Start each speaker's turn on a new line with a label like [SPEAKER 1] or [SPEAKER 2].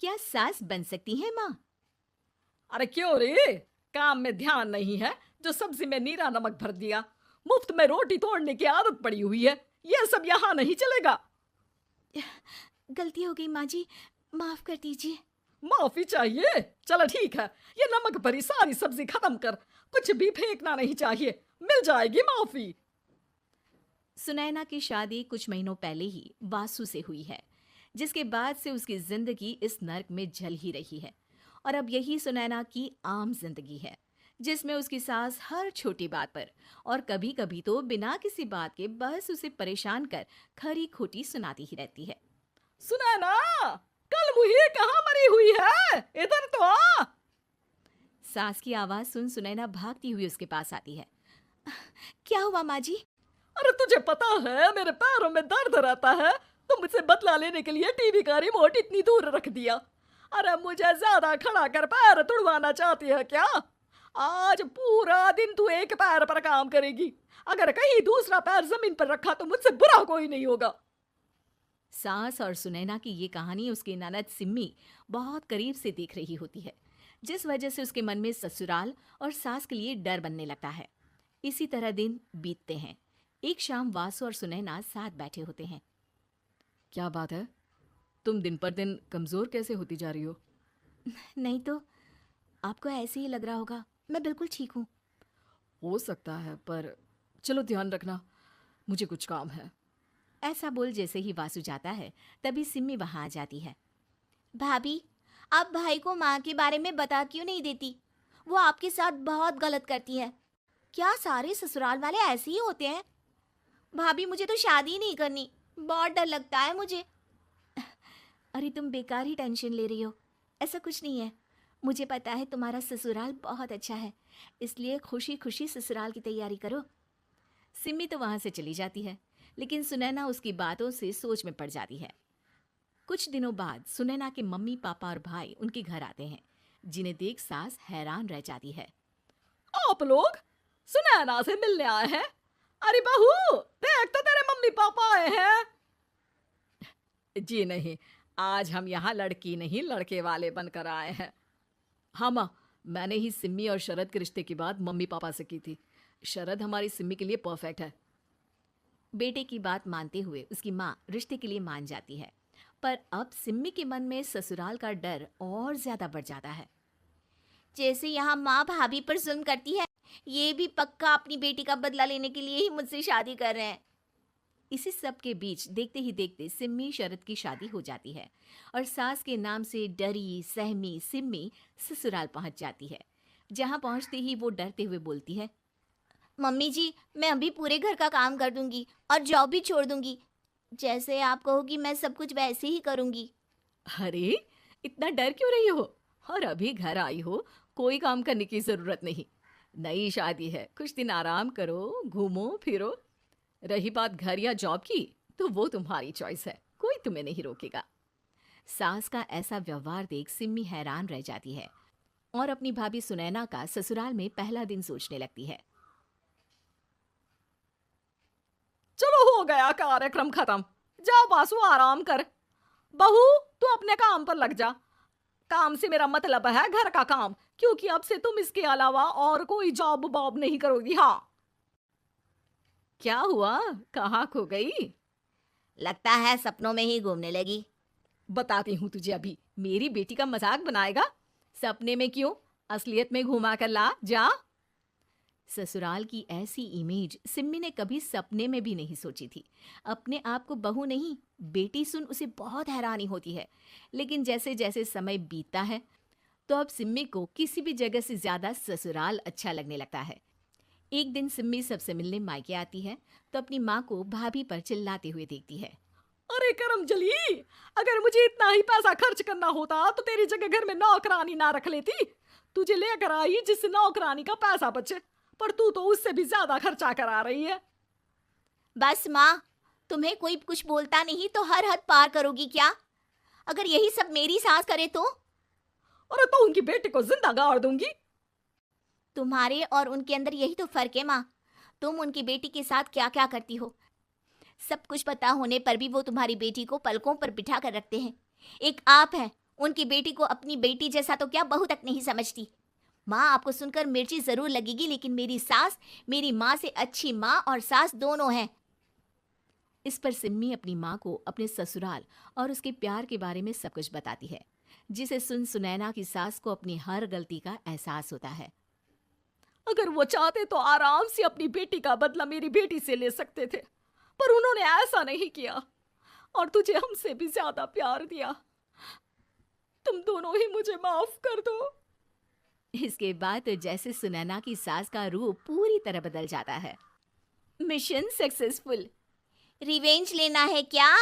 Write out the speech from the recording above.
[SPEAKER 1] क्या सास बन सकती है माँ?
[SPEAKER 2] अरे क्यों रे, काम में ध्यान नहीं है जो सब्जी में नीरा नमक भर दिया। मुफ्त में रोटी तोड़ने की आदत पड़ी हुई है, यह सब यहाँ नहीं चलेगा।
[SPEAKER 1] गलती हो गई माँ जी, माफ कर दीजिए।
[SPEAKER 2] माफी चाहिए? चलो ठीक है, ये नमक भरी सारी सब्जी खत्म कर, कुछ भी फेंकना नहीं चाहिए, मिल जाएगी माफी।
[SPEAKER 1] सुनैना की शादी कुछ महीनों पहले ही वासु से हुई है, जिसके बाद से उसकी जिंदगी इस नर्क में जल ही रही है। और अब यही सुनैना की आम जिंदगी है, जिसमें उसकी सास हर छोटी बात पर और कभी कभी तो बिना किसी बात के बस उसे परेशान कर खरी खोटी सुनाती ही रहती है।
[SPEAKER 2] सुनैना, कल मुही कहाँ मरी हुई है, इधर तो आ।
[SPEAKER 1] सास की आवाज सुन सुनैना भागती हुई उसके पास आती है। क्या हुआ माँ जी?
[SPEAKER 2] अरे तुझे पता है मेरे पैरों में दर्द रहता है, तो मुझसे बदला लेने के लिए टीवी का रिमोट इतनी दूर रख दिया। अरे मुझे ज्यादा खड़ा कर पैर तुड़वाना चाहती है क्या? आज पूरा दिन तू एक पैर पर काम करेगी, अगर कहीं दूसरा पैर जमीन पर रखा तो मुझसे बुरा कोई नहीं होगा।
[SPEAKER 1] सास और सुनैना की ये कहानी उसकी ननद सिम्मी बहुत करीब से देख रही होती है, जिस वजह से उसके मन में ससुराल और सास के लिए डर बनने लगता है। इसी तरह दिन बीतते हैं। एक शाम वासु और सुनैना साथ बैठे होते हैं।
[SPEAKER 3] क्या बात है, तुम दिन पर दिन कमजोर कैसे होती जा रही हो?
[SPEAKER 1] नहीं तो आपको ऐसे ही लग रहा होगा, मैं बिल्कुल ठीक हूँ।
[SPEAKER 3] हो सकता है, पर चलो ध्यान रखना, मुझे कुछ काम है।
[SPEAKER 1] ऐसा बोल जैसे ही वासु जाता है, तभी सिम्मी वहां आ जाती है। भाभी, आप भाई को माँ के बारे में बता क्यों नहीं देती? वो आपके साथ बहुत गलत करती है। क्या सारे ससुराल वाले ऐसे ही होते हैं? भाभी, मुझे तो शादी नहीं करनी, बहुत डर लगता है मुझे। अरे तुम बेकार ही टेंशन ले रही हो, ऐसा कुछ नहीं है। मुझे पता है तुम्हारा ससुराल बहुत अच्छा है, इसलिए खुशी खुशी ससुराल की तैयारी करो। सिम्मी तो वहां से चली जाती है, लेकिन सुनैना उसकी बातों से सोच में पड़ जाती है। कुछ दिनों बाद सुनैना के मम्मी पापा और भाई उनके घर आते हैं, जिन्हें देख सास हैरान रह जाती है।
[SPEAKER 2] आप लोग सुनैना से मिलने आए हैं? अरे बहू, देख तो तेरे मम्मी पापा आए हैं। जी नहीं, आज हम यहाँ लड़की नहीं लड़के वाले बनकर आए हैं।
[SPEAKER 3] हाँ माँ, मैंने ही सिम्मी और शरद के रिश्ते की बात मम्मी पापा से की थी। शरद हमारी सिम्मी के लिए परफेक्ट है।
[SPEAKER 1] बेटे की बात मानते हुए उसकी माँ रिश्ते के लिए मान जाती है, पर अब सिम्मी के मन में ससुराल का डर और ज्यादा बढ़ जाता है। जैसे यहाँ माँ भाभी पर जुल्म करती है, ये भी पक्का अपनी बेटी का बदला लेने के लिए ही मुझसे शादी कर रहे हैं। इसी सब के बीच देखते ही देखते सिम्मी शरद की शादी हो जाती है और सास के नाम से डरी सहमी सिम्मी ससुराल पहुंच जाती है। जहां पहुंचते ही वो डरते हुए बोलती है, मम्मी जी, मैं अभी पूरे घर का काम कर दूंगी और जॉब भी छोड़ दूंगी। जैसे आप कहोगी मैं सब कुछ वैसे ही करूंगी।
[SPEAKER 3] अरे, इतना डर क्यों रही हो? और अभी घर आई हो, कोई काम करने की जरूरत नहीं। नई शादी है, कुछ दिन आराम करो, घूमो फिरो। रही बात घर या जॉब की, तो वो तुम्हारी चॉइस है, कोई तुम्हें नहीं रोकेगा।
[SPEAKER 1] सास का ऐसा व्यवहार देख सिम्मी हैरान रह जाती है और अपनी भाभी सुनैना का ससुराल में पहला दिन सोचने लगती है।
[SPEAKER 2] चलो हो गया कार्यक्रम खत्म, जा वासु आराम कर। बहू, तू अपने काम पर लग जा। काम से मेरा मतलब है घर का काम, क्योंकि अब से तुम इसके अलावा और कोई जॉब बॉब नहीं करोगी। हाँ।
[SPEAKER 3] क्या हुआ, कहाँ खो गई?
[SPEAKER 1] लगता है सपनों में ही घूमने लगी।
[SPEAKER 3] बताती हूँ तुझे अभी। मेरी बेटी का मजाक बनाएगा? सपने में क्यों, असलियत में घुमा कर ला, जा।
[SPEAKER 1] ससुराल की ऐसी इमेज सिम्मी ने कभी सपने में भी नहीं सोची थी। अपने आप को बहू नहीं, बेटी सुन उसे बहुत हैरानी होती है। लेकिन जैसे जैसे समय बीतता है, तो अब सिम्मी को किसी भी जगह से ज्यादा ससुराल अच्छा लगने लगता है। एक दिन सिम्मी सबसे मिलने मायके आती है, तो अपनी माँ को भाभी पर चिल्लाते हुए देखती है।
[SPEAKER 2] अरे करमजली, अगर मुझे इतना ही पैसा खर्च करना होता तो तेरी जगह घर में नौकरानी ना रख लेती। तुझे लेकर आई जिससे नौकरानी का पैसा बचे, पर तू तो उससे भी ज्यादा खर्चा करा रही है।
[SPEAKER 1] बस माँ, तुम्हें कोई कुछ बोलता नहीं तो हर हद पार करोगी क्या? अगर यही सब मेरी सास करे तो?
[SPEAKER 2] और तो उनकी बेटी को जिंदा गाड़ दूंगी।
[SPEAKER 1] तुम्हारे और उनके अंदर यही तो फर्क है माँ। तुम उनकी बेटी के साथ क्या क्या करती हो, सब कुछ पता होने पर भी वो तुम्हारी बेटी को पलकों पर बिठा कर रखते हैं। एक आप हैं, उनकी बेटी को अपनी बेटी जैसा तो क्या बहू तक नहीं समझती। माँ, आपको सुनकर मिर्ची जरूर लगेगी, लेकिन मेरी सास मेरी माँ से अच्छी माँ और सास दोनों हैं।
[SPEAKER 3] इस पर सिम्मी अपनी माँ को अपने ससुराल और उसके प्यार के बारे में सब कुछ बताती है, जिसे सुन सुनैना की सास को अपनी हर गलती का एहसास होता है।
[SPEAKER 2] अगर वो चाहते तो आराम से अपनी बेटी का बदला मेरी बेटी से ले सकते थे, पर उन्होंने ऐसा नहीं किया और तुझे हमसे भी ज्यादा प्यार दिया। तुम दोनों ही मुझे माफ कर दो।
[SPEAKER 3] इसके बाद तो जैसे सुनैना की सास का रूप पूरी तरह बदल जाता है। Mission successful.
[SPEAKER 1] रिवेंज लेना है क्या?